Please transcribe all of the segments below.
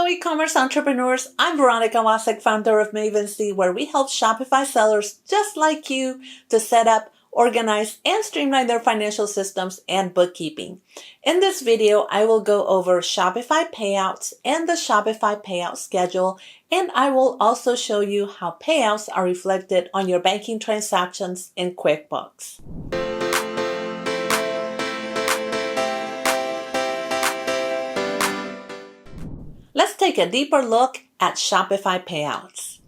e-commerce entrepreneurs. I'm Veronica Wasek, founder of Mavency, where we help Shopify sellers just like you to set up, organize, and streamline their financial systems and bookkeeping. In this video, I will go over Shopify Payouts and the Shopify Payout schedule, and I will also show you how payouts are reflected on your banking transactions in QuickBooks. Let's take a deeper look at Shopify Payouts.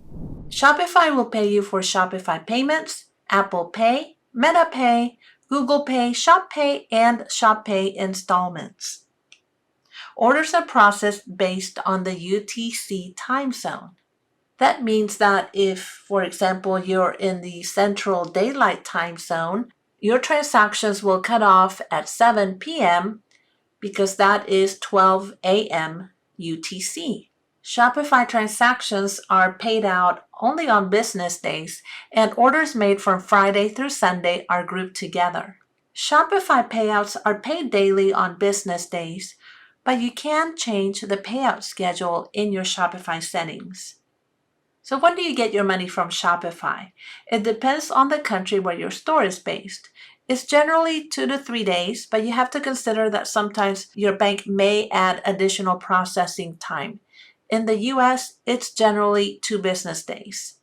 Shopify will pay you for Shopify Payments, Apple Pay, Meta Pay, Google Pay, Shop Pay, and Shop Pay installments. Orders are processed based on the UTC time zone. That means that if, for example, you're in the Central Daylight Time Zone, your transactions will cut off at 7 p.m. because that is 12 a.m. UTC. Shopify transactions are paid out only on business days, and orders made from Friday through Sunday are grouped together. Shopify payouts are paid daily on business days, but you can change the payout schedule in your Shopify settings. So when do you get your money from Shopify? It depends on the country where your store is based. It's generally 2 to 3 days, but you have to consider that sometimes your bank may add additional processing time. In the US, it's generally 2 business days.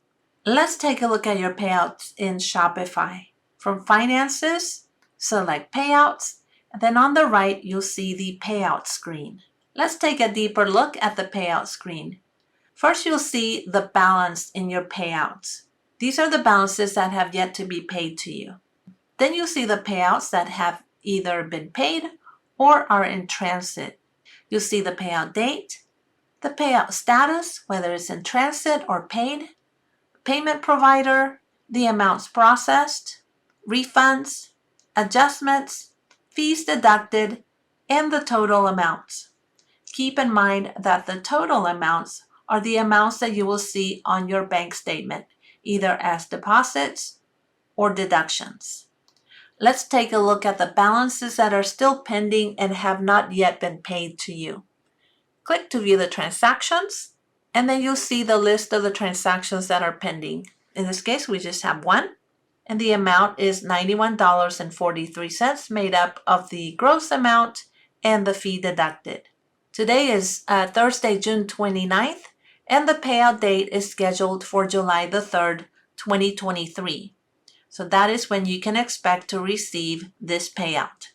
Let's take a look at your payouts in Shopify. From Finances, select Payouts, and then on the right, you'll see the Payout screen. Let's take a deeper look at the Payout screen. First, you'll see the balance in your payouts. These are the balances that have yet to be paid to you. Then you'll see the payouts that have either been paid or are in transit. You'll see the payout date, the payout status, whether it's in transit or paid, payment provider, the amounts processed, refunds, adjustments, fees deducted, and the total amounts. Keep in mind that the total amounts are the amounts that you will see on your bank statement, either as deposits or deductions. Let's take a look at the balances that are still pending and have not yet been paid to you. Click to view the transactions, and then you'll see the list of the transactions that are pending. In this case, we just have one, and the amount is $91.43, made up of the gross amount and the fee deducted. Today is Thursday, June 29th, and the payout date is scheduled for July the 3rd, 2023. So that is when you can expect to receive this payout.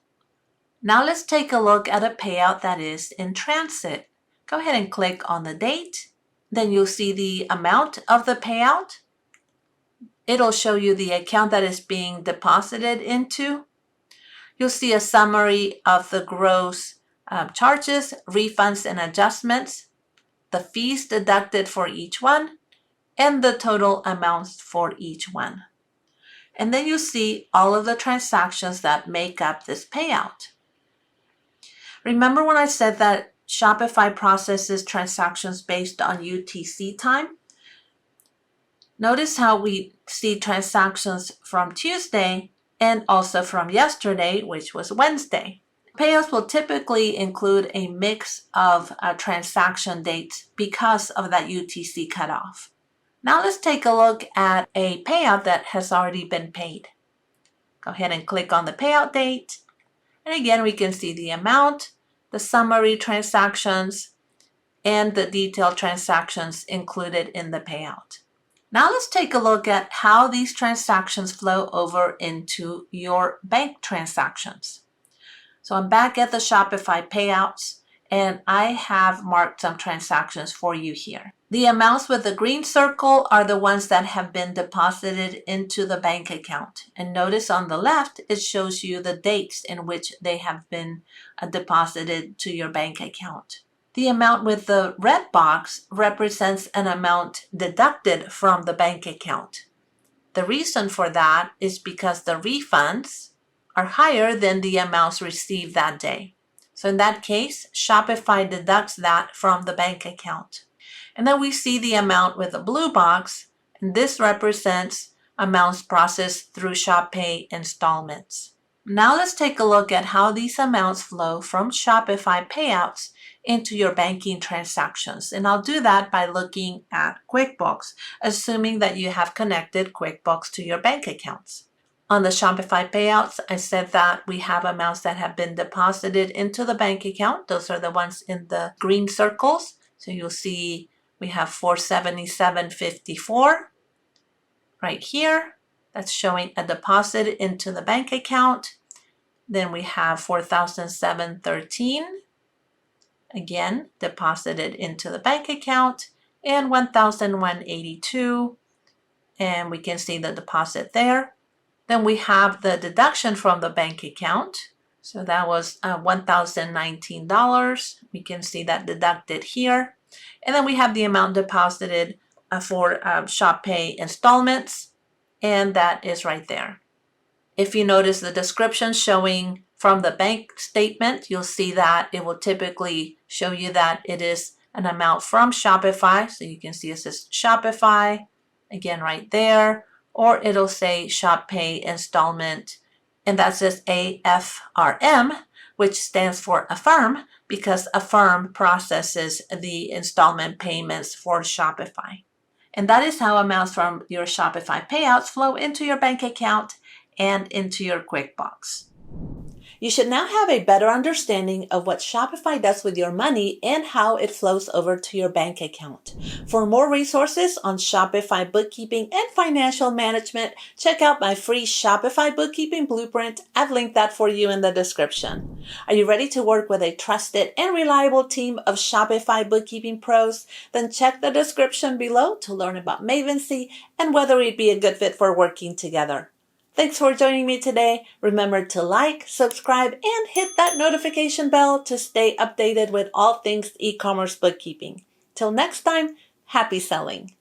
Now let's take a look at a payout that is in transit. Go ahead and click on the date. Then you'll see the amount of the payout. It'll show you the account that is being deposited into. You'll see a summary of the gross charges, refunds, and adjustments, the fees deducted for each one, and the total amounts for each one. And then you see all of the transactions that make up this payout. Remember when I said that Shopify processes transactions based on UTC time? Notice how we see transactions from Tuesday and also from yesterday, which was Wednesday. Payouts will typically include a mix of transaction dates because of that UTC cutoff. Now let's take a look at a payout that has already been paid. Go ahead and click on the payout date. And again, we can see the amount, the summary transactions, and the detailed transactions included in the payout. Now let's take a look at how these transactions flow over into your bank transactions. So I'm back at the Shopify Payouts, and I have marked some transactions for you here. The amounts with the green circle are the ones that have been deposited into the bank account. And notice on the left, it shows you the dates in which they have been deposited to your bank account. The amount with the red box represents an amount deducted from the bank account. The reason for that is because the refunds are higher than the amounts received that day. So in that case, Shopify deducts that from the bank account. And then we see the amount with the blue box, and this represents amounts processed through Shop Pay installments. Now let's take a look at how these amounts flow from Shopify Payouts into your banking transactions. And I'll do that by looking at QuickBooks, assuming that you have connected QuickBooks to your bank accounts. On the Shopify Payouts, I said that we have amounts that have been deposited into the bank account. Those are the ones in the green circles. So you'll see we have $477.54 right here. That's showing a deposit into the bank account. Then we have $4,713, again, deposited into the bank account, and $1,182, and we can see the deposit there. Then we have the deduction from the bank account. So that was $1,019. We can see that deducted here. And then we have the amount deposited for Shop Pay installments, and that is right there. If you notice the description showing from the bank statement, you'll see that it will typically show you that it is an amount from Shopify. So you can see it says Shopify, again right there, or it'll say Shop Pay installment, and that says AFRM, which stands for Affirm, because Affirm processes the installment payments for Shopify. And that is how amounts from your Shopify payouts flow into your bank account and into your QuickBooks. You should now have a better understanding of what Shopify does with your money and how it flows over to your bank account. For more resources on Shopify bookkeeping and financial management, check out my free Shopify bookkeeping blueprint. I've linked that for you in the description. Are you ready to work with a trusted and reliable team of Shopify bookkeeping pros? Then check the description below to learn about Mavency and whether it'd be a good fit for working together. Thanks for joining me today. Remember to like, subscribe, and hit that notification bell to stay updated with all things e-commerce bookkeeping. Till next time, happy selling.